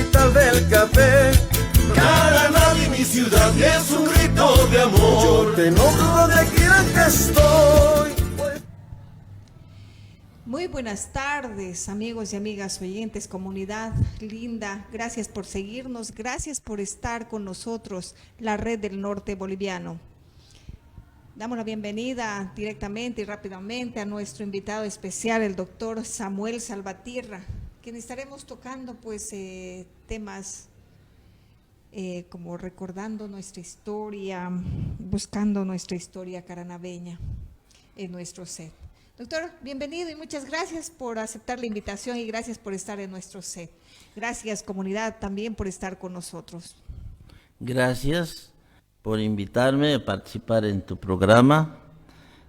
capital del café. Caranavi, mi ciudad, es un grito de amor. Yo te nombro donde quiera que estoy. Muy buenas tardes, amigos y amigas oyentes, comunidad linda. Gracias por seguirnos, gracias por estar con nosotros, la Red del Norte Boliviano. Damos la bienvenida directamente y rápidamente a nuestro invitado especial, el doctor Samuel Salvatierra, quien estaremos tocando pues temas como recordando nuestra historia, buscando nuestra historia caranaveña en nuestro set. Doctor, bienvenido y muchas gracias por aceptar la invitación y gracias por estar en nuestro set. Gracias, comunidad, también por estar con nosotros. Gracias por invitarme a participar en tu programa.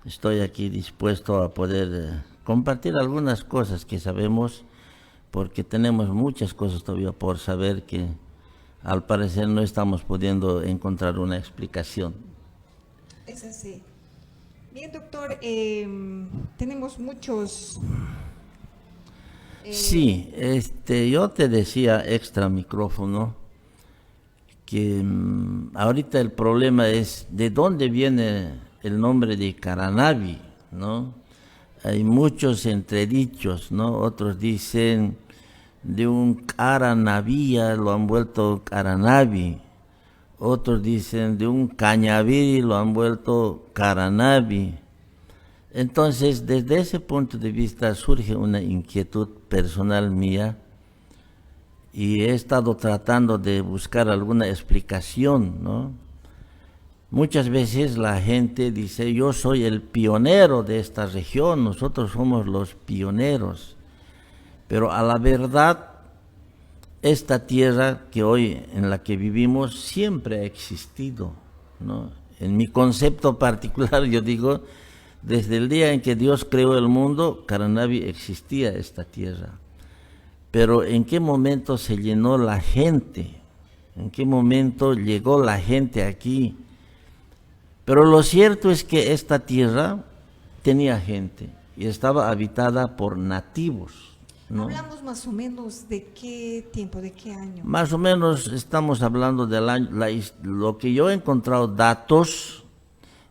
Estoy aquí dispuesto a poder compartir algunas cosas que sabemos, porque tenemos muchas cosas todavía por saber que al parecer no estamos pudiendo encontrar una explicación. Es así. Bien, doctor, tenemos muchos... Sí, yo te decía extra micrófono que ahorita el problema es de dónde viene el nombre de Caranavi, ¿no? Hay muchos entredichos, ¿no? Otros dicen de un Caranavía lo han vuelto Caranavi. Otros dicen de un Cañaviri lo han vuelto Caranavi. Entonces, desde ese punto de vista surge una inquietud personal mía y he estado tratando de buscar alguna explicación, ¿no? Muchas veces la gente dice, yo soy el pionero de esta región, nosotros somos los pioneros. Pero a la verdad, esta tierra que hoy en la que vivimos siempre ha existido, ¿no? En mi concepto particular yo digo, desde el día en que Dios creó el mundo, Caranavi existía esta tierra. Pero ¿en qué momento se llenó la gente? ¿En qué momento llegó la gente aquí? Pero lo cierto es que esta tierra tenía gente y estaba habitada por nativos, ¿no? Hablamos más o menos de qué tiempo, de qué año. Más o menos estamos hablando del año, lo que yo he encontrado datos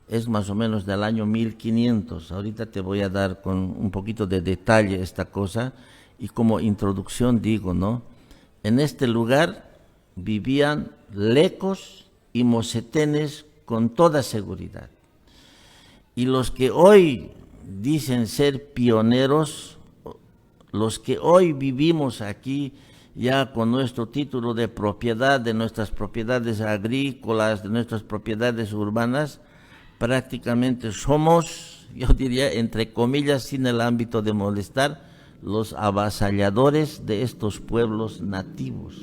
es más o menos del año 1500. Ahorita te voy a dar con un poquito de detalle esta cosa y como introducción digo, ¿no? En este lugar vivían lecos y mocetenes con toda seguridad. Y los que hoy dicen ser pioneros, los que hoy vivimos aquí ya con nuestro título de propiedad, de nuestras propiedades agrícolas, de nuestras propiedades urbanas, prácticamente somos, yo diría, entre comillas, sin el ámbito de molestar, los avasalladores de estos pueblos nativos.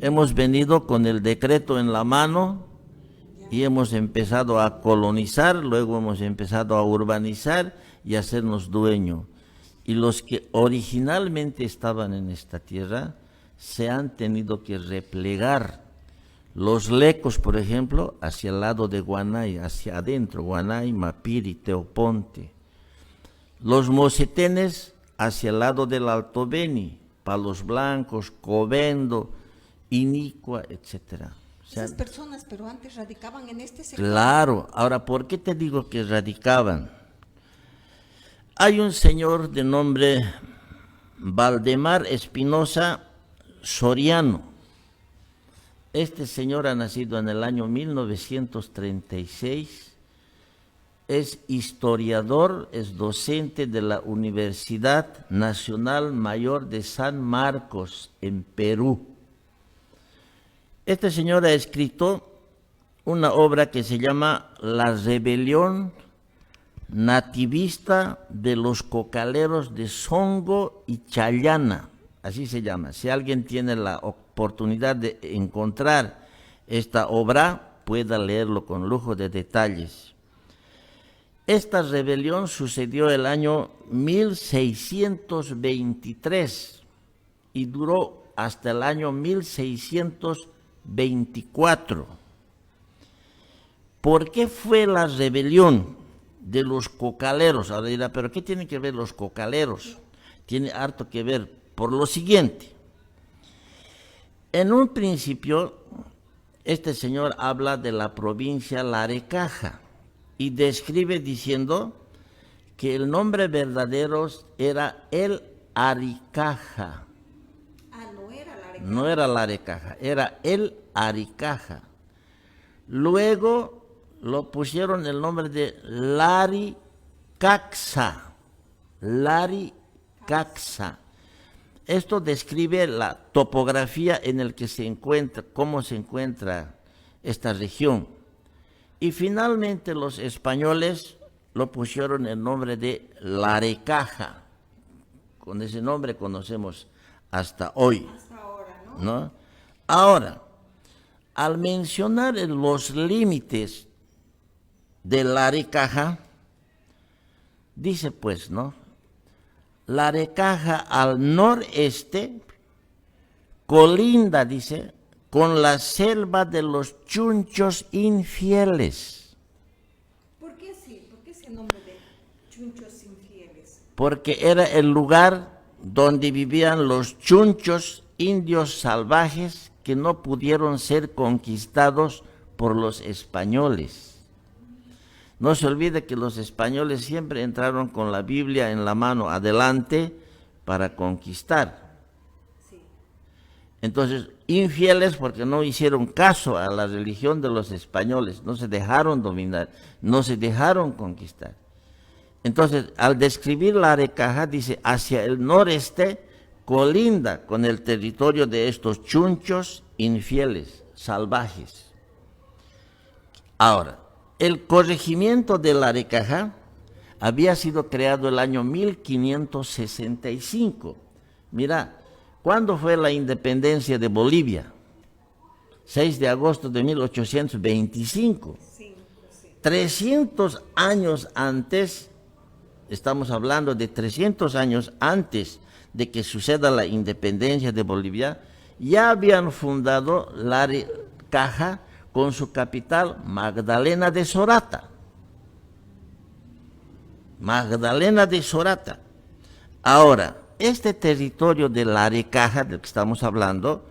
Hemos venido con el decreto en la mano y hemos empezado a colonizar, luego hemos empezado a urbanizar y a hacernos dueños. Y los que originalmente estaban en esta tierra se han tenido que replegar. Los lecos, por ejemplo, hacia el lado de Guanay, hacia adentro, Guanay, Mapiri, Teoponte. Los mocetenes hacia el lado del Alto Beni, Palos Blancos, Covendo, Inicua, etcétera. O sea, esas personas, pero antes radicaban en este sector. Claro, ahora, ¿por qué te digo que radicaban? Hay un señor de nombre Valdemar Espinosa Soriano. Este señor ha nacido en el año 1936, es historiador, es docente de la Universidad Nacional Mayor de San Marcos, en Perú. Este señor ha escrito una obra que se llama La Rebelión Nativista de los Cocaleros de Songo y Chayana, así se llama. Si alguien tiene la oportunidad de encontrar esta obra, pueda leerlo con lujo de detalles. Esta rebelión sucedió el año 1623 y duró hasta el año 1624. ¿Por qué fue la rebelión de los cocaleros? Ahora dirá, ¿pero qué tienen que ver los cocaleros? Tiene harto que ver por lo siguiente. En un principio, este señor habla de la provincia Larecaja y describe diciendo que el nombre verdadero era el Aricaja. No era Larecaja. No era Larecaja, era el Aricaja. Luego lo pusieron el nombre de Laricaxa. Laricaxa. Esto describe la topografía en el que se encuentra, cómo se encuentra esta región. Y finalmente los españoles lo pusieron el nombre de Larecaja. Con ese nombre conocemos hasta hoy. Hasta ahora, ¿No? Ahora, al mencionar los límites de Larecaja, dice pues, ¿no? Larecaja al noreste colinda, dice, con la selva de los chunchos infieles. ¿Por qué sí? ¿Por qué ese nombre de chunchos infieles? Porque era el lugar donde vivían los chunchos indios salvajes que no pudieron ser conquistados por los españoles. No se olvide que los españoles siempre entraron con la Biblia en la mano adelante para conquistar. Sí. Entonces, infieles porque no hicieron caso a la religión de los españoles, no se dejaron dominar, no se dejaron conquistar. Entonces, al describir Larecaja, dice, hacia el noreste colinda con el territorio de estos chunchos infieles, salvajes. Ahora, el corregimiento de Larecaja había sido creado el año 1565. Mira, ¿cuándo fue la independencia de Bolivia? 6 de agosto de 1825. 300 años antes, estamos hablando de 300 años antes de que suceda la independencia de Bolivia, ya habían fundado Larecaja con su capital Magdalena de Sorata. Magdalena de Sorata. Ahora, este territorio de Larecaja, del que estamos hablando,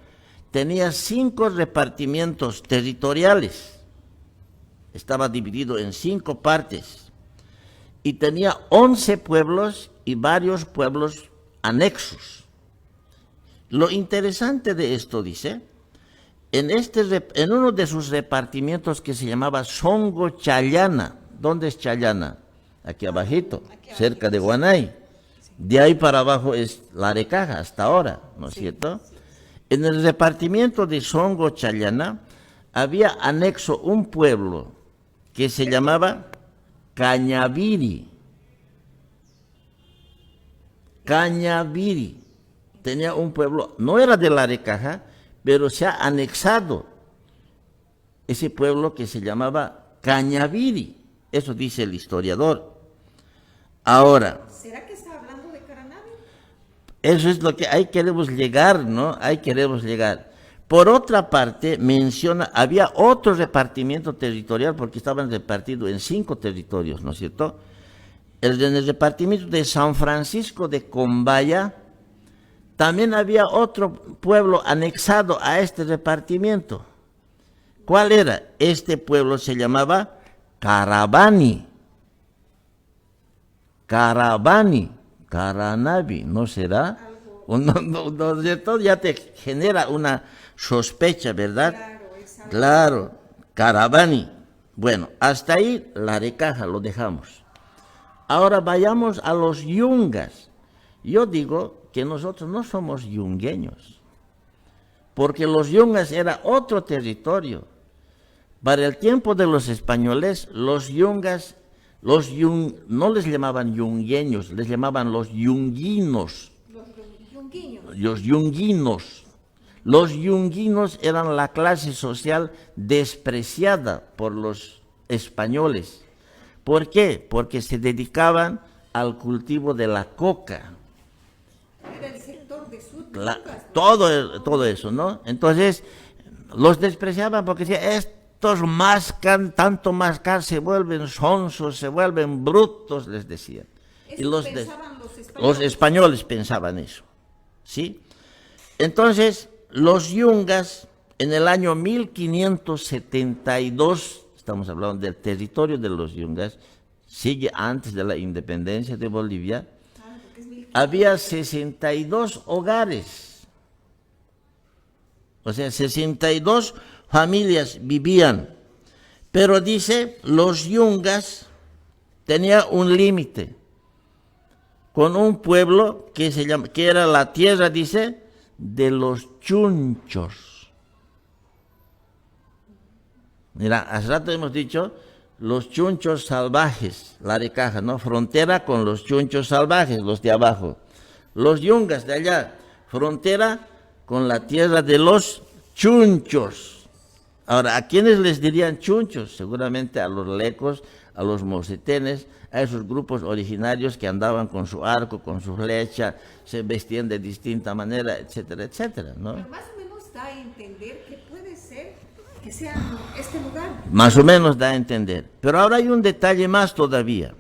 tenía 5 repartimientos territoriales. Estaba dividido en 5 partes. Y tenía 11 pueblos y varios pueblos anexos. Lo interesante de esto, dice, en uno de sus repartimientos que se llamaba Songo Chayana. ¿Dónde es Chayana? Aquí abajito, cerca de Guanay. De ahí para abajo es Larecaja hasta ahora, ¿no es cierto? En el repartimiento de Songo Chayana había anexo un pueblo que se llamaba Cañaviri. Cañaviri. Tenía un pueblo, no era de Larecaja, pero se ha anexado ese pueblo que se llamaba Cañaviri. Eso dice el historiador. Ahora, ¿Será que está hablando de Caranavi? eso es lo que ahí queremos llegar, ¿no? Ahí queremos llegar. Por otra parte, menciona, había otro repartimiento territorial, porque estaban repartidos en 5 territorios, ¿no es cierto? En el repartimiento de San Francisco de Combaya, también había otro pueblo anexado a este repartimiento. ¿Cuál era? Este pueblo se llamaba Carabani. Carabani, Caranavi, ¿no será? ¿No es cierto? Ya te genera una sospecha, ¿verdad? Claro, Carabani. Bueno, hasta ahí Larecaja lo dejamos. Ahora vayamos a los yungas. Yo digo que nosotros no somos yungueños, porque los yungas era otro territorio. Para el tiempo de los españoles, los yungas, no les llamaban yungueños, les llamaban los yunguinos. Los yunguinos. Los yunguinos eran la clase social despreciada por los españoles. ¿Por qué? Porque se dedicaban al cultivo de la coca. Era el sector de Sud. Todo eso, ¿no? Entonces, los despreciaban porque decían, estos mascan, tanto mascar, se vuelven sonsos, se vuelven brutos, les decían. Y los españoles pensaban eso, ¿sí? Entonces, los yungas en el año 1572, estamos hablando del territorio de los yungas, sigue antes de la independencia de Bolivia, había 62 hogares. O sea, 62 familias vivían. Pero dice, los yungas tenían un límite con un pueblo que era la tierra, dice, de los chunchos. Mira, hace rato hemos dicho los chunchos salvajes, la Arecaja, ¿no? Frontera con los chunchos salvajes, los de abajo. Los yungas de allá, frontera con la tierra de los chunchos. Ahora, ¿a quiénes les dirían chunchos? Seguramente a los lecos, a los mocetenes, a esos grupos originarios que andaban con su arco, con su flecha, se vestían de distinta manera, etcétera, etcétera, ¿no? Pero más o menos da a entender que puede ser que sea este lugar. Más o menos da a entender. Pero ahora hay un detalle más todavía.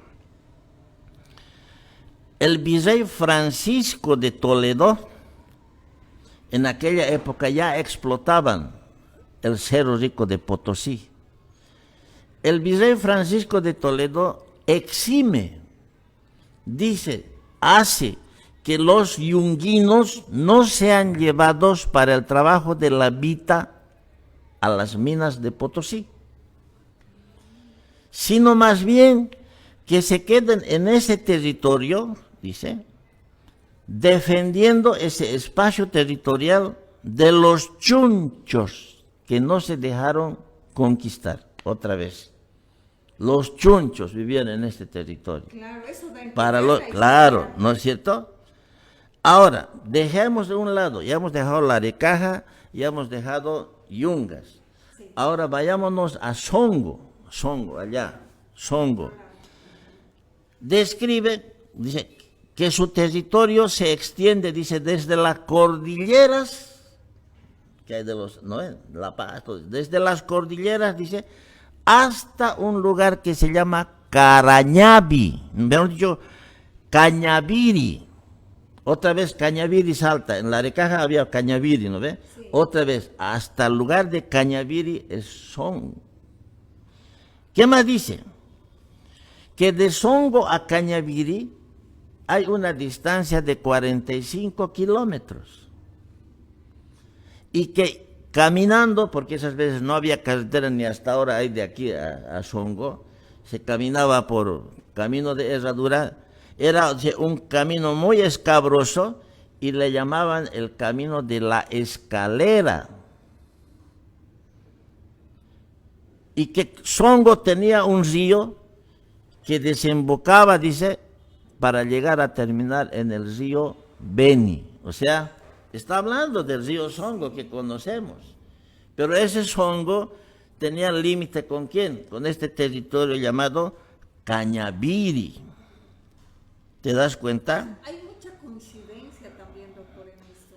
El virrey Francisco de Toledo, en aquella época ya explotaban el Cerro Rico de Potosí. El virrey Francisco de Toledo exime, dice, hace que los yunguinos no sean llevados para el trabajo de la vita a las minas de Potosí, sino más bien que se queden en ese territorio, dice, defendiendo ese espacio territorial de los chunchos que no se dejaron conquistar otra vez. Los chunchos vivían en este territorio. Claro, eso da a entender Para la claro, historia. ¿no es cierto? Ahora, dejemos de un lado, ya hemos dejado la Arecaja, ya hemos dejado yungas. Sí. Ahora vayámonos a Songo, allá, Songo. Describe, dice, que su territorio se extiende, dice, desde las cordilleras, que hay de los, ¿no? La Paz, desde las cordilleras, dice, hasta un lugar que se llama Carañabi, mejor dicho, Cañabiri. Otra vez Cañabiri salta, en la Arecaja había Cañabiri, ¿no ve? Sí. Otra vez, hasta el lugar de Cañabiri es Songo. ¿Qué más dice? Que de Songo a Cañabiri hay una distancia de 45 kilómetros. Y que caminando, porque esas veces no había carretera ni hasta ahora hay de aquí a Songo, se caminaba por camino de herradura, era un camino muy escabroso y le llamaban el camino de la escalera. Y que Songo tenía un río que desembocaba, dice, para llegar a terminar en el río Beni. O sea, está hablando del río Songo que conocemos. Pero ese Songo tenía límite ¿con quién? Con este territorio llamado Cañabiri. ¿Te das cuenta? Hay mucha coincidencia también, doctor, en esto.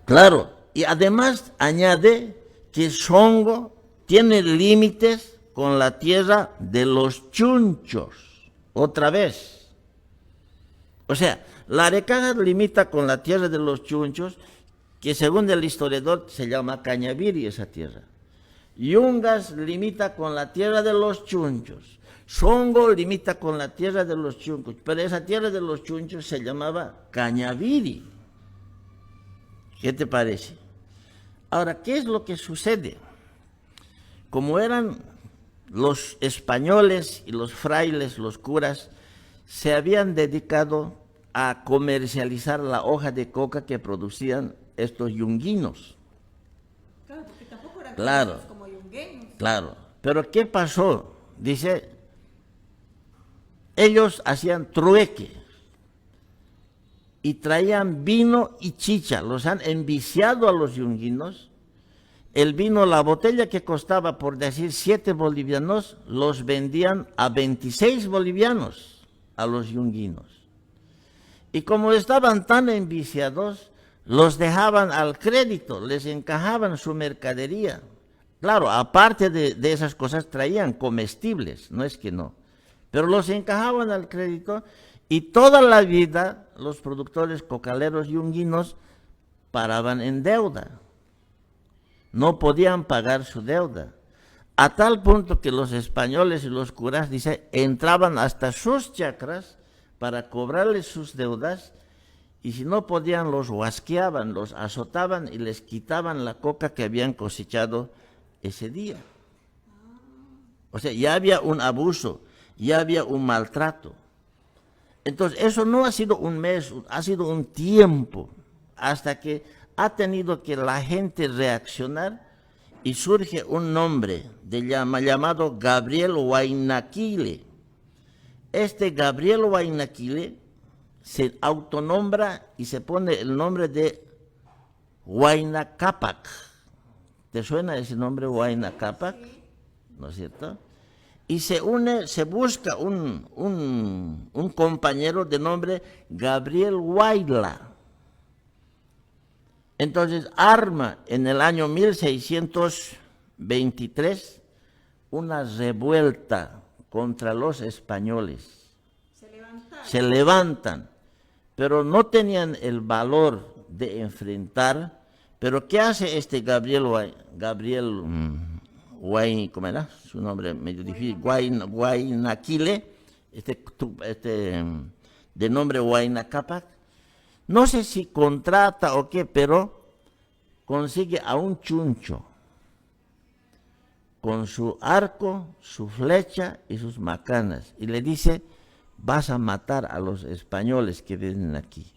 Claro, y además añade que Songo tiene límites con la tierra de los chunchos. Otra vez. O sea, la Arecaja limita con la tierra de los chunchos, que según el historiador se llama Cañabiri esa tierra. Yungas limita con la tierra de los chunchos. Songo limita con la tierra de los chunchos, pero esa tierra de los chunchos se llamaba Cañabiri. ¿Qué te parece? Ahora, ¿qué es lo que sucede? Como eran los españoles y los frailes, los curas, se habían dedicado a comercializar la hoja de coca que producían estos yunguinos. Claro, porque tampoco eran Claro, como yungueños. claro. Pero ¿qué pasó? Dice, ellos hacían trueque y traían vino y chicha. Los han enviciado a los yunguinos. El vino, la botella que costaba, por decir, 7 bolivianos, los vendían a 26 bolivianos a los yunguinos. Y como estaban tan enviciados, los dejaban al crédito, les encajaban su mercadería. Claro, aparte de esas cosas, traían comestibles, no es que no. Pero los encajaban al crédito y toda la vida los productores cocaleros yunguinos paraban en deuda. No podían pagar su deuda. A tal punto que los españoles y los curas, dice, entraban hasta sus chacras para cobrarles sus deudas, y si no podían los huasqueaban, los azotaban y les quitaban la coca que habían cosechado ese día. O sea, ya había un abuso, ya había un maltrato. Entonces, eso no ha sido un mes, ha sido un tiempo, hasta que ha tenido que la gente reaccionar y surge un nombre llamado Gabriel Huaynaquile. Este Gabriel Huaynaquile se autonombra y se pone el nombre de Huayna Cápac. ¿Te suena ese nombre, Huayna Cápac? ¿No es cierto? Y se busca un compañero de nombre Gabriel Huayla. Entonces arma en el año 1623 una revuelta contra los españoles. Se levantan, pero no tenían el valor de enfrentar. Pero ¿qué hace este Gabriel ¿cómo era? Su nombre medio difícil, Huaynaquile, de nombre Huayna Cápac. No sé si contrata o qué, pero consigue a un chuncho con su arco, su flecha y sus macanas, y le dice: vas a matar a los españoles que vienen aquí.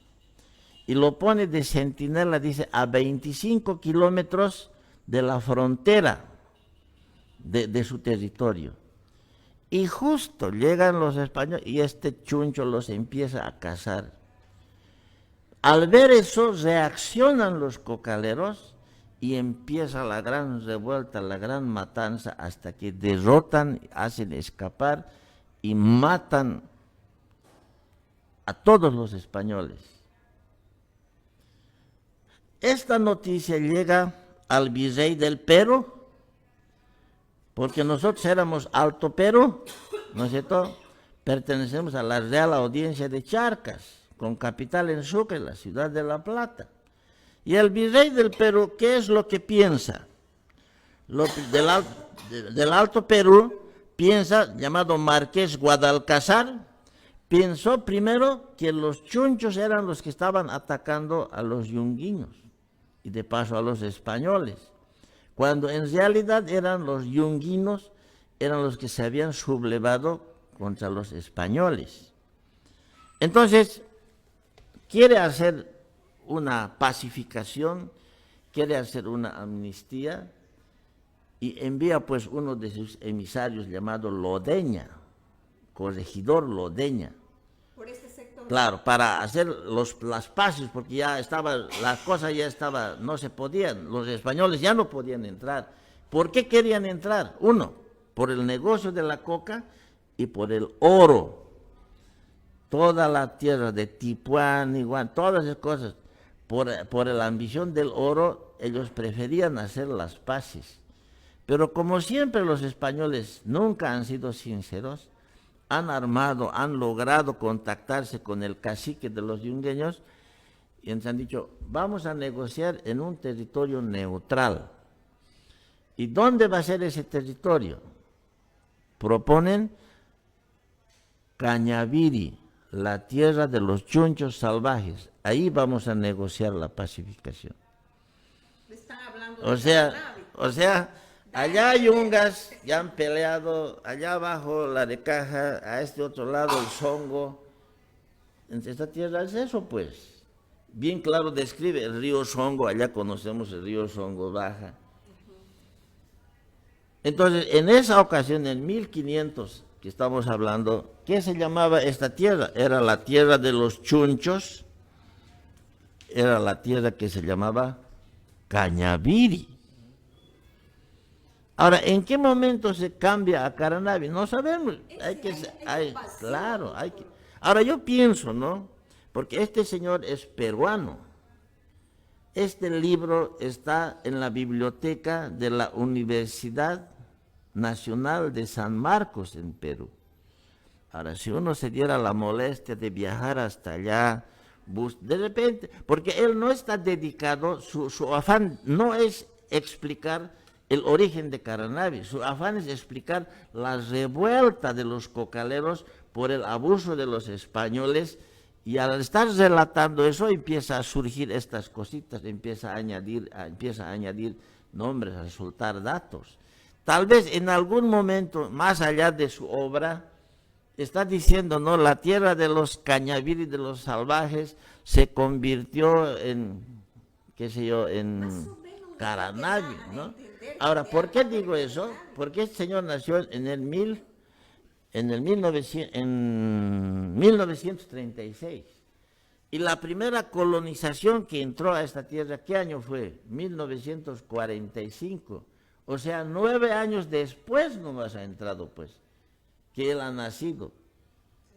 Y lo pone de centinela, dice, a 25 kilómetros de la frontera de su territorio. Y justo llegan los españoles y este chuncho los empieza a cazar. Al ver eso, reaccionan los cocaleros y empieza la gran revuelta, la gran matanza, hasta que derrotan, hacen escapar y matan a todos los españoles. Esta noticia llega al virrey del Perú, porque nosotros éramos Alto Perú, ¿no es cierto? Pertenecemos a la Real Audiencia de Charcas, con capital en Sucre, la ciudad de La Plata. Y el virrey del Perú, ¿qué es lo que piensa? Del Alto Perú piensa, llamado Marqués Guadalcazar, pensó primero que los chunchos eran los que estaban atacando a los yunguinos y de paso a los españoles, cuando en realidad eran los yunguinos, eran los que se habían sublevado contra los españoles. Entonces, quiere hacer una pacificación, quiere hacer una amnistía, y envía pues uno de sus emisarios llamado Lodeña, corregidor Lodeña. Por este sector. Claro, para hacer las paces, porque ya estaba, la cosa ya estaba, no se podían, los españoles ya no podían entrar. ¿Por qué querían entrar? Uno, por el negocio de la coca y por el oro. Toda la tierra de Tipuán, igual, todas esas cosas, por la ambición del oro, ellos preferían hacer las paces. Pero como siempre los españoles nunca han sido sinceros, han armado, han logrado contactarse con el cacique de los yungueños y han dicho: vamos a negociar en un territorio neutral. ¿Y dónde va a ser ese territorio? Proponen Cañaviri, la tierra de los chunchos salvajes. Ahí vamos a negociar la pacificación. Están hablando O sea, allá yungas ya han peleado, allá abajo la Recaja, a este otro lado el Songo. En esta tierra es eso, pues. Bien claro describe el río Songo, allá conocemos el río Songo Baja. Entonces, en esa ocasión, en 1500, que estamos hablando, ¿qué se llamaba esta tierra? Era la tierra de los chunchos, era la tierra que se llamaba Cañaviri. Ahora, ¿en qué momento se cambia a Caranavi? No sabemos. Claro, hay que. Ahora yo pienso, ¿no? Porque este señor es peruano. Este libro está en la biblioteca de la Universidad Nacional de San Marcos en Perú. Ahora, si uno se diera la molestia de viajar hasta allá, De repente, porque él no está dedicado, su afán no es explicar el origen de Caranavi, su afán es explicar la revuelta de los cocaleros por el abuso de los españoles, y al estar relatando eso empieza a surgir estas cositas, empieza a añadir nombres, a soltar datos. Tal vez en algún momento, más allá de su obra, está diciendo, ¿no? La tierra de los cañaviri, de los salvajes, se convirtió en, qué sé yo, en Caranavi, ¿no? Ahora, ¿por qué digo eso? Porque este señor nació en 1936. Y la primera colonización que entró a esta tierra, ¿qué año fue? 1945. O sea, 9 años después nomás ha entrado, pues, que él ha nacido.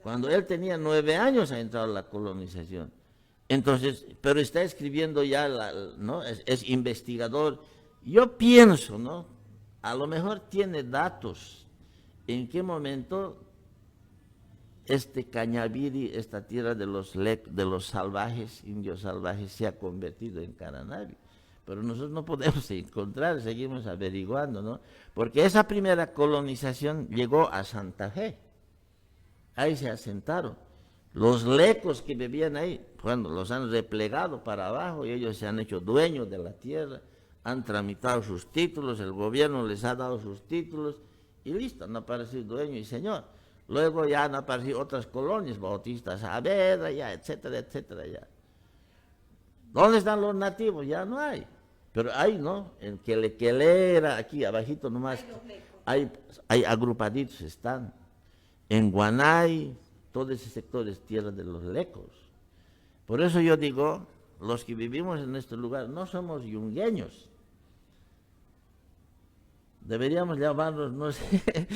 Cuando él tenía 9 años ha entrado la colonización. Entonces, pero está escribiendo ya, ¿no? Es investigador. Yo pienso, ¿no? A lo mejor tiene datos en qué momento este Cañaviri, esta tierra de los salvajes, indios salvajes, se ha convertido en Caranavi. Pero nosotros no podemos encontrar, seguimos averiguando, ¿no? Porque esa primera colonización llegó a Santa Fe. Ahí se asentaron. Los lecos que vivían ahí, bueno, los han replegado para abajo y ellos se han hecho dueños de la tierra, han tramitado sus títulos, el gobierno les ha dado sus títulos y listo, han aparecido dueño y señor. Luego ya han aparecido otras colonias, Bautista Saavedra, ya, etcétera, etcétera, ya. ¿Dónde están los nativos? Ya no hay. Pero hay, ¿no? En Quelequelera, aquí abajito nomás, hay agrupaditos están. En Guanay, todo ese sector es tierra de los lecos. Por eso yo digo, los que vivimos en este lugar no somos yungueños. Deberíamos llamarnos, no sé,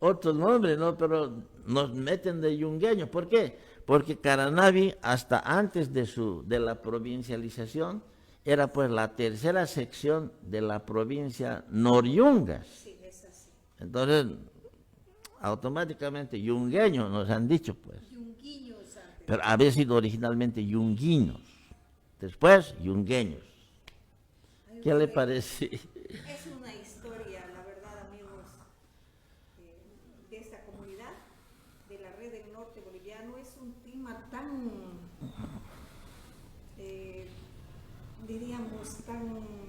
otro nombre, ¿no? Pero nos meten de yungueños. ¿Por qué? Porque Caranavi, hasta antes de la provincialización, era pues la tercera sección de la provincia Noryungas. Sí, es así. Entonces, automáticamente yungueños nos han dicho, pues. Yunguiños antes. Pero había sido originalmente yunguinos, después yungueños. ¿Qué le parece? Es una historia, la verdad, amigos, de esta comunidad, de la red del norte boliviano. Es un tema tan, diríamos, tan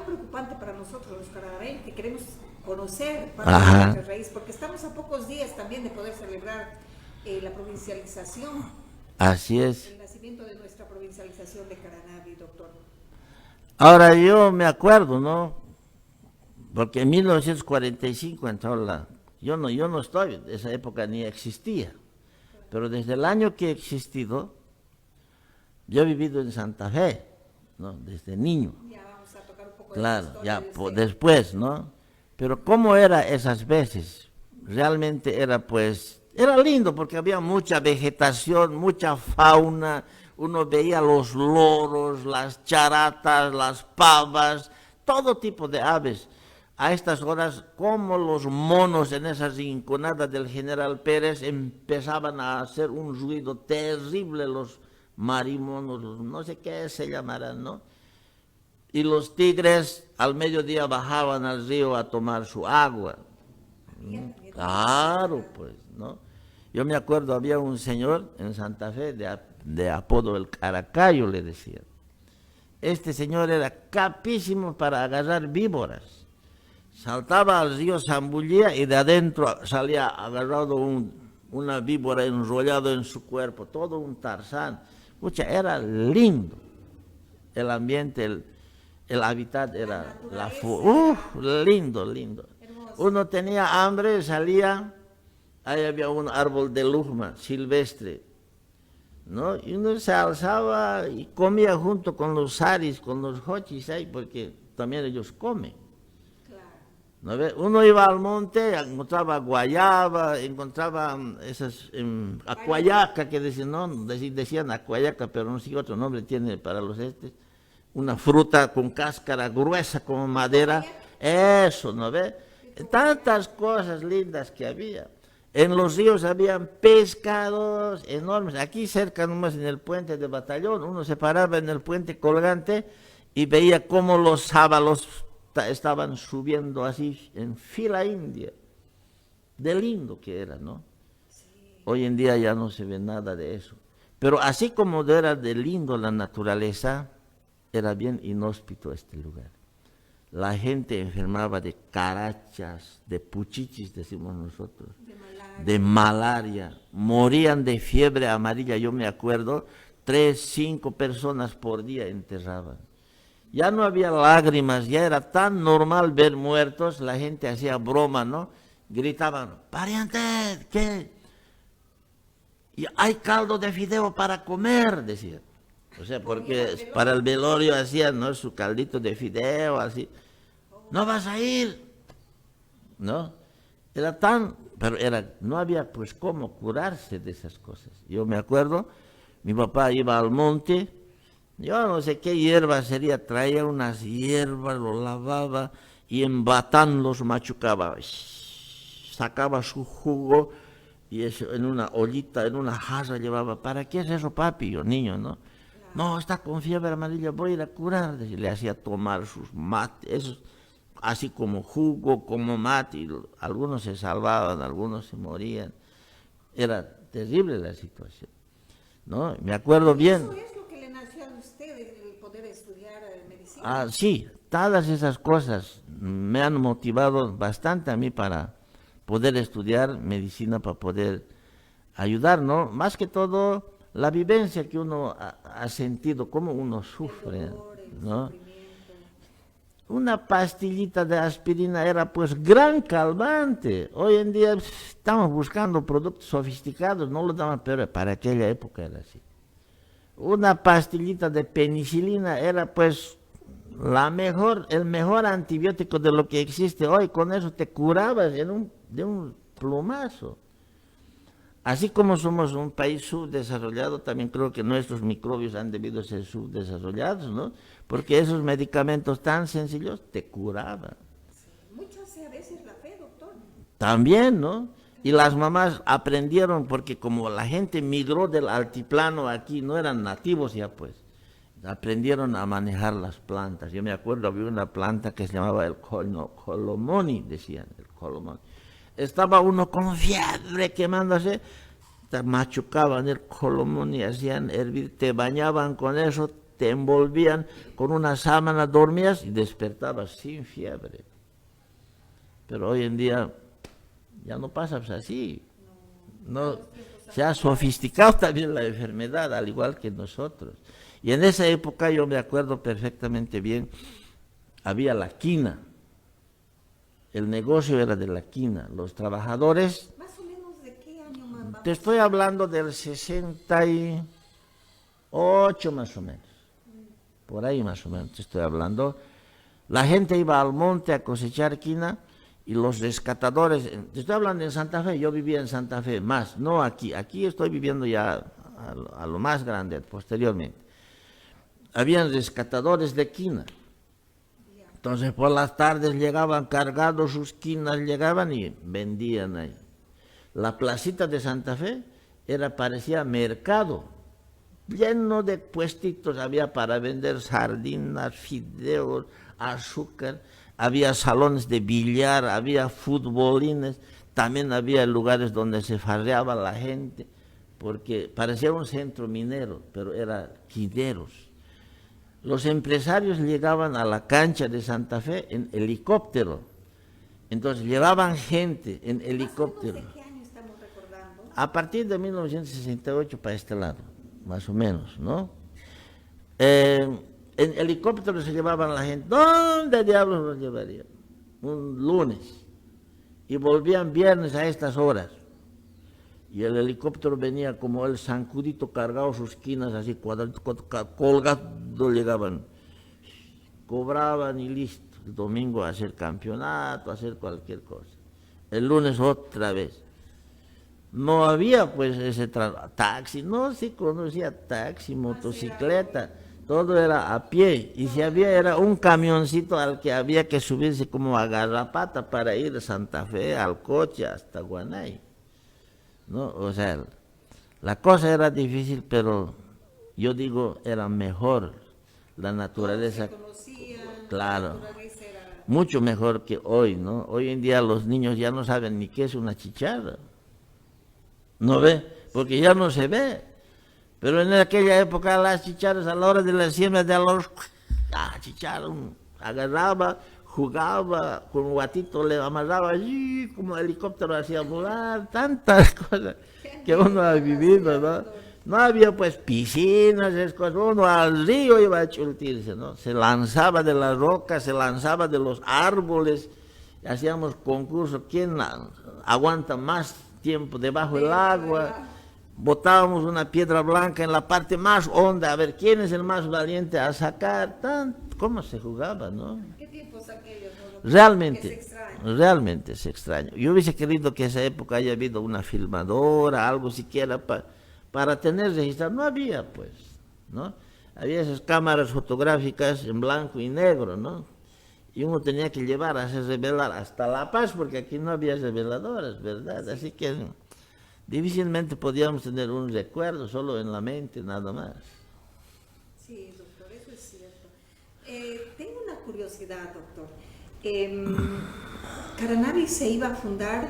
preocupante para nosotros los caranaveños, que queremos conocer parte de nuestra raíz, porque estamos a pocos días también de poder celebrar la provincialización. Así es. El nacimiento de nuestra provincialización de Caranavi, doctor. Ahora yo me acuerdo, ¿no? Porque en 1945 entró yo no estoy, esa época ni existía, pero desde el año que he existido, yo he vivido en Santa Fe, ¿no? Desde niño. Ya vamos a tocar un poco Claro, de la ya historia después, ¿no? Pero ¿cómo era esas veces? Realmente era lindo porque había mucha vegetación, mucha fauna, uno veía los loros, las charatas, las pavas, todo tipo de aves. A estas horas, como los monos en esa rinconada del General Pérez empezaban a hacer un ruido terrible, los marimonos, no sé qué se llamarán, ¿no? Y los tigres al mediodía bajaban al río a tomar su agua. Claro, pues, ¿no? Yo me acuerdo, había un señor en Santa Fe de apodo el Caracayo, le decían. Este señor era capísimo para agarrar víboras. Saltaba al río Zambullía y de adentro salía agarrado una víbora enrollado en su cuerpo, todo un tarzán. Pucha, era lindo el ambiente, el hábitat era lindo, lindo. Hermoso. Uno tenía hambre, salía, ahí había un árbol de lujma silvestre, ¿no? Y uno se alzaba y comía junto con los saris, con los hochis ahí, porque también ellos comen. ¿No ve? Uno iba al monte, encontraba guayaba, encontraba esas acuayaca, que decían, no, decían acuayaca, pero no sé qué otro nombre tiene para los una fruta con cáscara gruesa como madera, eso, ¿no ve? Tantas cosas lindas que había. En los ríos habían pescados enormes. Aquí cerca nomás en el puente de Batallón, uno se paraba en el puente colgante y veía cómo los sábalos estaban subiendo así en fila india. De lindo que era, ¿no? Hoy en día ya no se ve nada de eso. Pero así como era de lindo la naturaleza, era bien inhóspito este lugar. La gente enfermaba de carachas, de puchichis, decimos nosotros, de malaria, morían de fiebre amarilla, yo me acuerdo, 3, 5 personas por día enterraban. Ya no había lágrimas, ya era tan normal ver muertos, la gente hacía broma, ¿no? Gritaban, pariente, ¿qué? Y hay caldo de fideo para comer, decían. O sea, porque para el velorio hacían, ¿no?, su caldito de fideo, así. No vas a ir, ¿no? Era tan, pero no había pues cómo curarse de esas cosas. Yo me acuerdo, mi papá iba al monte, yo no sé qué hierba sería, traía unas hierbas, lo lavaba y en batán los machucaba, sacaba su jugo y eso en una ollita, en una jarra llevaba. ¿Para qué es eso, papi? Yo, niño, ¿no? No, está con fiebre amarilla, voy a ir a curar. Le hacía tomar sus mates, esos, así como jugo, como mate, y algunos se salvaban, algunos se morían. Era terrible la situación, ¿no? Me acuerdo bien. Eso es lo que le nació a usted, el poder estudiar medicina. Ah, sí, todas esas cosas me han motivado bastante a mí para poder estudiar medicina, para poder ayudar, ¿no? Más que todo, la vivencia que uno ha sentido, cómo uno sufre, ¿no? Una pastillita de aspirina era pues gran calmante. Hoy en día estamos buscando productos sofisticados, no lo daban, pero para aquella época era así. Una pastillita de penicilina era pues el mejor antibiótico de lo que existe hoy. Con eso te curabas de un plumazo. Así como somos un país subdesarrollado, también creo que nuestros microbios han debido ser subdesarrollados, ¿no? Porque esos medicamentos tan sencillos te curaban. Sí, mucho hace a veces la fe, doctor. También, ¿no? Y las mamás aprendieron, porque como la gente migró del altiplano aquí, no eran nativos ya pues, aprendieron a manejar las plantas. Yo me acuerdo, había una planta que se llamaba el colomoni, decían, el colomoni. Estaba uno con fiebre quemándose, te machucaban el colomoni, hacían hervir, te bañaban con eso, te envolvían con una sábana, dormías y despertabas sin fiebre. Pero hoy en día ya no pasa pues así. No, se ha sofisticado también la enfermedad, al igual que nosotros. Y en esa época yo me acuerdo perfectamente bien, había la quina. El negocio era de la quina. Los trabajadores... ¿Más o menos de qué año más? Te estoy hablando del 68 más o menos. Por ahí más o menos te estoy hablando. La gente iba al monte a cosechar quina y los rescatadores... Te estoy hablando en Santa Fe, yo vivía en Santa Fe, más, no aquí. Aquí estoy viviendo ya a lo más grande, posteriormente. Habían rescatadores de quina. Entonces por las tardes llegaban cargados sus quinas, llegaban y vendían ahí. La placita de Santa Fe parecía mercado, lleno de puestitos, había para vender sardinas, fideos, azúcar, había salones de billar, había futbolines, también había lugares donde se farreaba la gente, porque parecía un centro minero, pero eran quineros. Los empresarios llegaban a la cancha de Santa Fe en helicóptero. Entonces llevaban gente en helicóptero. ¿De qué año estamos recordando? A partir de 1968 para este lado, más o menos, ¿no? En helicóptero se llevaban la gente. ¿Dónde diablos los llevarían? Un lunes. Y volvían viernes a estas horas. Y el helicóptero venía como el zancudito cargado sus quinas así, colgado llegaban. Cobraban y listo. El domingo a hacer campeonato, a hacer cualquier cosa. El lunes otra vez. No había pues ese taxi, no se conocía taxi, motocicleta, todo era a pie. Y si había era un camioncito al que había que subirse como a garrapata para ir de Santa Fe al coche hasta Guanay. ¿no? O sea, la cosa era difícil, pero yo digo, era mejor la naturaleza, claro, mucho mejor que hoy, ¿no? Hoy en día los niños ya no saben ni qué es una chicharra, ¿no ve? Porque ya no se ve. Pero en aquella época las chicharras a la hora de la siembra de arroz, chicharra, agarraba, jugaba, con un guatito le amarraba allí, como helicóptero hacía volar, tantas cosas que uno ha vivido, ¿no? No había pues piscinas, esas cosas, uno al río iba a chultirse, ¿no? Se lanzaba de las rocas, se lanzaba de los árboles, hacíamos concursos, ¿quién aguanta más tiempo debajo del agua? Botábamos una piedra blanca en la parte más honda, a ver quién es el más valiente a sacar, ¿cómo se jugaba, no? ¿Qué tiempos aquellos? Realmente se extraña. Yo hubiese querido que esa época haya habido una filmadora, algo siquiera para tener registrado. No había, pues, ¿no? Había esas cámaras fotográficas en blanco y negro, ¿no? Y uno tenía que llevar a hacer revelar hasta La Paz, porque aquí no había reveladoras, ¿verdad? Así que difícilmente podíamos tener un recuerdo solo en la mente, nada más. Sí, doctor, eso es cierto. Tengo una curiosidad, doctor. ¿Caranavi se iba a fundar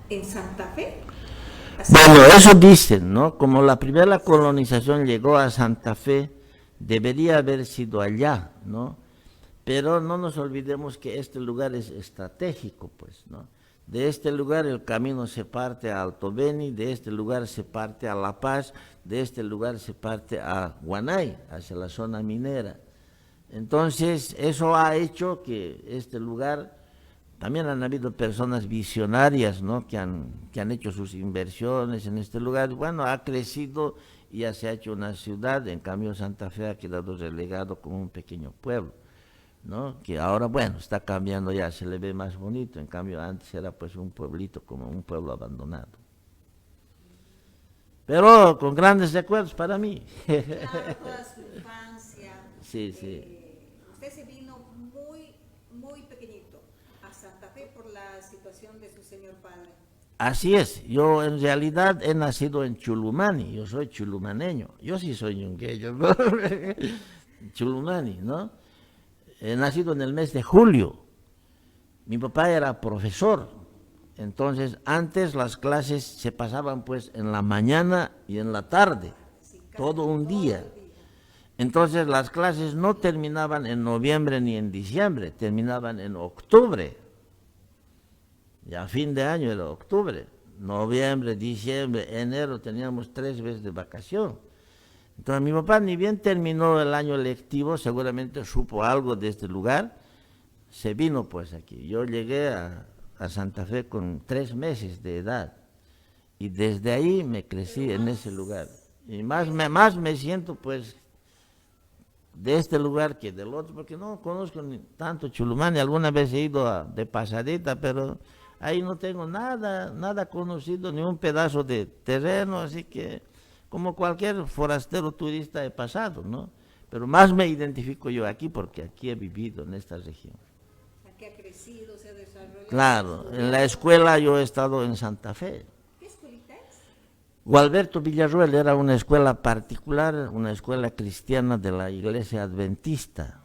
en Santa Fe? Bueno, eso dicen, ¿no? Como la primera colonización llegó a Santa Fe, debería haber sido allá, ¿no? Pero no nos olvidemos que este lugar es estratégico, pues, ¿no? De este lugar el camino se parte a Alto Beni, de este lugar se parte a La Paz, de este lugar se parte a Guanay, hacia la zona minera. Entonces, eso ha hecho que este lugar, también han habido personas visionarias, ¿no? que han hecho sus inversiones en este lugar. Bueno, ha crecido y ya se ha hecho una ciudad, en cambio Santa Fe ha quedado relegado como un pequeño pueblo, ¿no? Que ahora, bueno, está cambiando ya, se le ve más bonito, en cambio antes era pues un pueblito, como un pueblo abandonado. Pero con grandes recuerdos para mí. Claro, toda su infancia. Sí, sí. Usted se vino muy pequeñito a Santa Fe por la situación de su señor padre. Así es, yo en realidad he nacido en Chulumani, yo soy chulumaneño, yo sí soy yungueño, ¿no? Chulumani, ¿no? He nacido en el mes de julio. Mi papá era profesor, entonces antes las clases se pasaban pues en la mañana y en la tarde, todo un día. Entonces las clases no terminaban en noviembre ni en diciembre, terminaban en octubre. Ya fin de año era octubre, noviembre, diciembre, enero, teníamos 3 veces de vacación. Entonces mi papá ni bien terminó el año lectivo, seguramente supo algo de este lugar, se vino pues aquí. Yo llegué a Santa Fe con 3 meses de edad y desde ahí me crecí en ese lugar. Y más me siento pues de este lugar que del otro, porque no conozco ni tanto Chulumani, alguna vez he ido de pasadita, pero ahí no tengo nada conocido, ni un pedazo de terreno, así que como cualquier forastero turista he pasado, ¿no? Pero más me identifico yo aquí porque aquí he vivido en esta región. Aquí ha crecido, se ha desarrollado. Claro, en la escuela yo he estado en Santa Fe. ¿Qué escuelita es? Gualberto Villarroel era una escuela particular, una escuela cristiana de la iglesia adventista.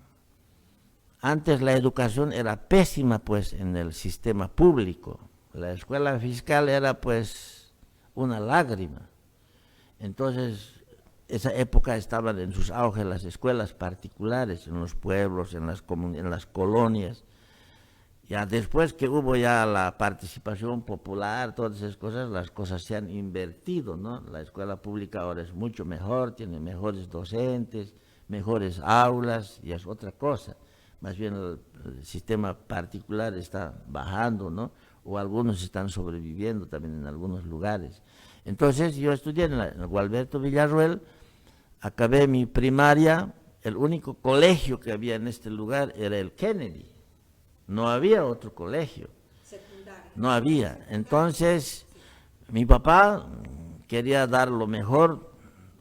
Antes la educación era pésima pues en el sistema público. La escuela fiscal era pues una lágrima. Entonces, esa época estaban en sus auges las escuelas particulares, en los pueblos, en las colonias. Ya después que hubo ya la participación popular, todas esas cosas, las cosas se han invertido, ¿no? La escuela pública ahora es mucho mejor, tiene mejores docentes, mejores aulas, y es otra cosa. Más bien el sistema particular está bajando, ¿no? O algunos están sobreviviendo también en algunos lugares. Entonces yo estudié en el Gualberto Villarroel, acabé mi primaria, el único colegio que había en este lugar era el Kennedy, no había otro colegio, Secundaria. no había. Entonces mi papá quería dar lo mejor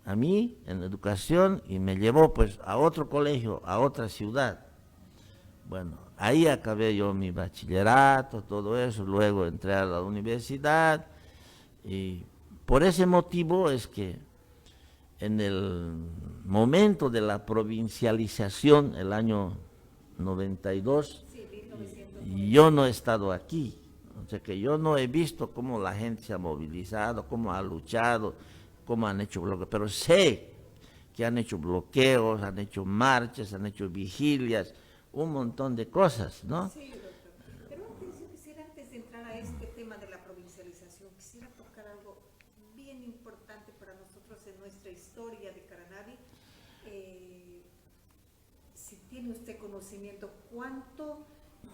a mí en educación y me llevó pues a otro colegio, a otra ciudad. Bueno, ahí acabé yo mi bachillerato, todo eso, luego entré a la universidad y Por ese motivo es que en el momento de la provincialización, el año 92, yo no he estado aquí. O sea que yo no he visto cómo la gente se ha movilizado, cómo ha luchado, cómo han hecho bloqueos, pero sé que han hecho bloqueos, han hecho marchas, han hecho vigilias, un montón de cosas, ¿no? Sí, doctor. Pero antes, yo quisiera, antes de entrar a este tema de la provincialización, quisiera tocar algo bien importante para nosotros en nuestra historia de Caranavi. Si tiene usted conocimiento, ¿cuánto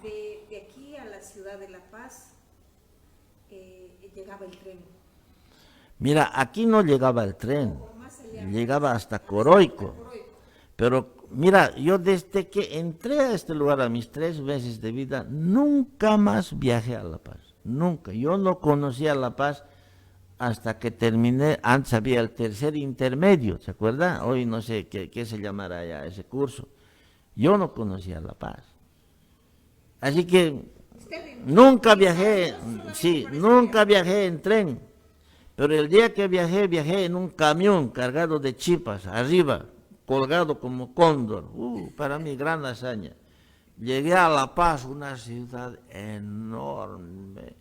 de aquí a la ciudad de La Paz llegaba el tren? Mira, aquí no llegaba el tren, O más allá, llegaba hasta Coroico. Pero mira, yo desde que entré a este lugar a mis 3 meses de vida, nunca más viajé a La Paz. Nunca. Yo no conocía La Paz hasta que terminé. Antes había el tercer intermedio, ¿se acuerda? Hoy no sé qué se llamará ya ese curso. Yo no conocía La Paz. Así que nunca viajé, sí, nunca viajé en tren. Pero el día que viajé en un camión cargado de chipas, arriba, colgado como cóndor. Para mí, gran hazaña. Llegué a La Paz, una ciudad enorme.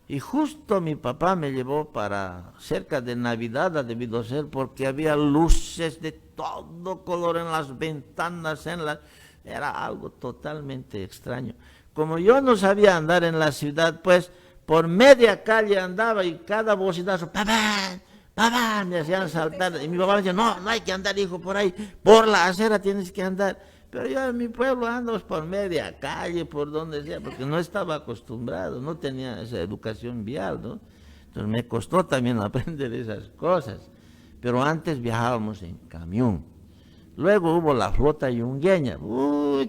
Y justo mi papá me llevó para cerca de Navidad, ha debido ser, porque había luces de todo color en las ventanas, era algo totalmente extraño. Como yo no sabía andar en la ciudad, pues por media calle andaba y cada bocinazo, ¡papá! ¡Papá! Me hacían saltar. Y mi papá me decía, no hay que andar, hijo, por ahí, por la acera tienes que andar. Pero yo en mi pueblo ando por media calle, por donde sea, porque no estaba acostumbrado, no tenía esa educación vial, ¿no? Entonces me costó también aprender esas cosas. Pero antes viajábamos en camión. Luego hubo la flota yungueña.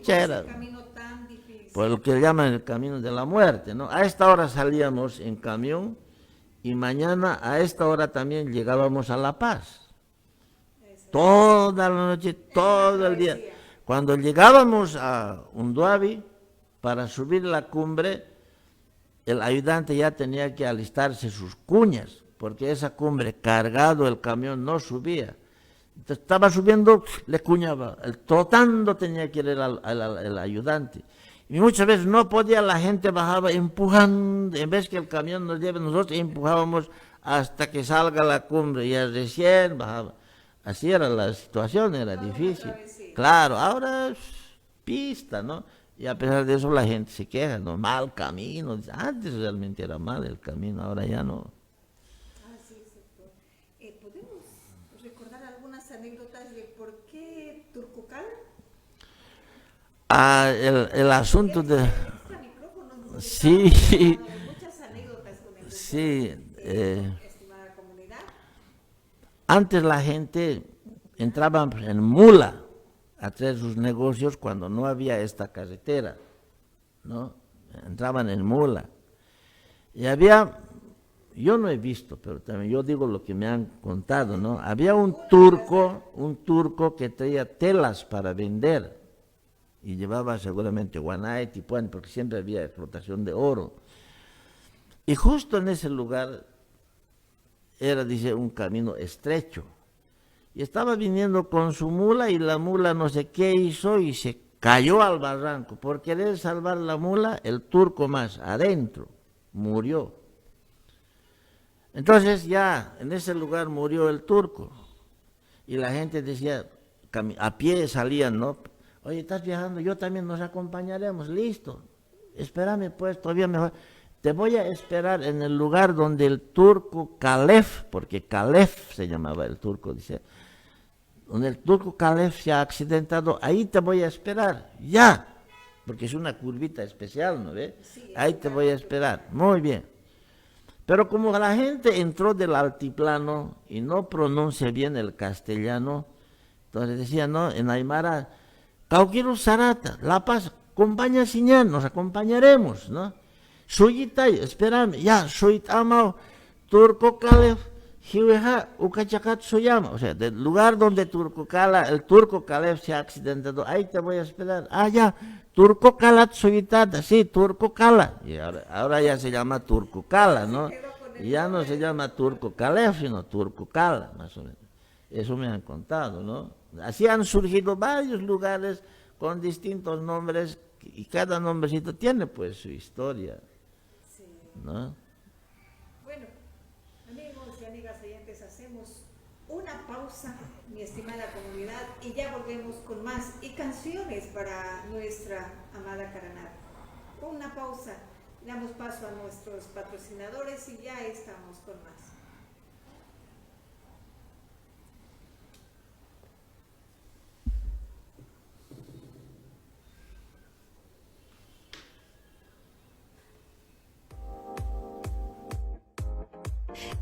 Era camino tan difícil. por lo que llaman el camino de la muerte, ¿no? A esta hora salíamos en camión y mañana a esta hora también llegábamos a La Paz. Toda la noche, todo el día. Cuando llegábamos a Unduabi, para subir la cumbre, el ayudante ya tenía que alistarse sus cuñas, porque esa cumbre, cargado el camión, no subía. Entonces, estaba subiendo, le cuñaba, trotando tenía que ir el ayudante. Y muchas veces no podía, la gente bajaba empujando, en vez que el camión nos lleve, nosotros empujábamos hasta que salga la cumbre, y ya recién bajaba. Así era la situación, era difícil. Claro, ahora es pista, ¿no? Y a pesar de eso la gente se queja, ¿no? Mal camino. Antes realmente era mal el camino, ahora ya no. Así es, doctor. ¿Podemos recordar algunas anécdotas de por qué Turcucal? El asunto de... Este micrófono nos Sí, muchas anécdotas con el sí. estimada comunidad. Antes la gente entraba en mula a hacer sus negocios cuando no había esta carretera, ¿no? Entraban en mula. Y había, yo no he visto, pero también yo digo lo que me han contado, ¿no? Había un turco que traía telas para vender y llevaba seguramente guanay, tipuán, porque siempre había explotación de oro. Y justo en ese lugar era, dice, un camino estrecho. Y estaba viniendo con su mula y la mula no sé qué hizo y se cayó al barranco. Por querer salvar la mula, el turco más adentro murió. Entonces ya en ese lugar murió el turco. Y la gente decía, a pie salían, ¿no? Oye, estás viajando, yo también nos acompañaremos, listo. Espérame pues, todavía mejor. Te voy a esperar en el lugar donde el turco Calef, porque Calef se llamaba el turco, dice, donde el turco Calef se ha accidentado, ahí te voy a esperar, ya, porque es una curvita especial, ¿no ve? Sí, ahí te voy a esperar, muy bien. Pero como la gente entró del altiplano y no pronuncia bien el castellano, entonces decía, no, en Aymara, Cauquiru Sarata, La Paz, acompaña Siñán, nos acompañaremos, ¿no? Suyitay, espérame, ya, Suyit Amao, Turco Calef, Jiveja, Ucachacat Suyama, o sea, del lugar donde el turco Calef se ha accidentado, ahí te voy a esperar. Ah, ya, Turco Calat Suyitata, sí, Turco Cala, y ahora ya se llama Turco Cala, ¿no? Y ya no se llama Turco Calef, sino Turco Cala, más o menos. Eso me han contado, ¿no? Así han surgido varios lugares con distintos nombres y cada nombrecito tiene pues su historia, ¿no? Bueno, amigos y amigas oyentes, hacemos una pausa, mi estimada comunidad, y ya volvemos con más y canciones para nuestra amada Caraná. Una pausa, damos paso a nuestros patrocinadores y ya estamos con más.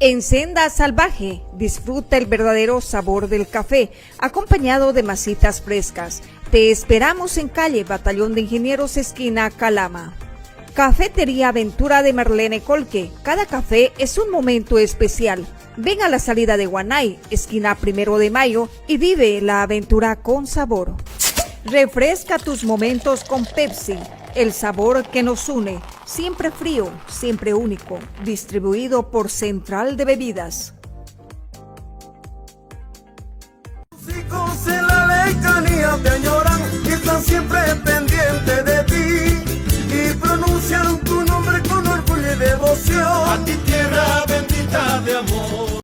En Senda Salvaje, disfruta el verdadero sabor del café, acompañado de masitas frescas. Te esperamos en calle Batallón de Ingenieros, esquina Calama. Cafetería Aventura de Marlene Colque. Cada café es un momento especial. Ven a la salida de Guanay, esquina 1 de Mayo, y vive la aventura con sabor. Refresca tus momentos con Pepsi, el sabor que nos une. Siempre frío, siempre único. Distribuido por Central de Bebidas. Los hijos en la lejanía te añoran y están siempre pendientes de ti y pronuncian tu nombre con orgullo y devoción. A ti tierra bendita de amor.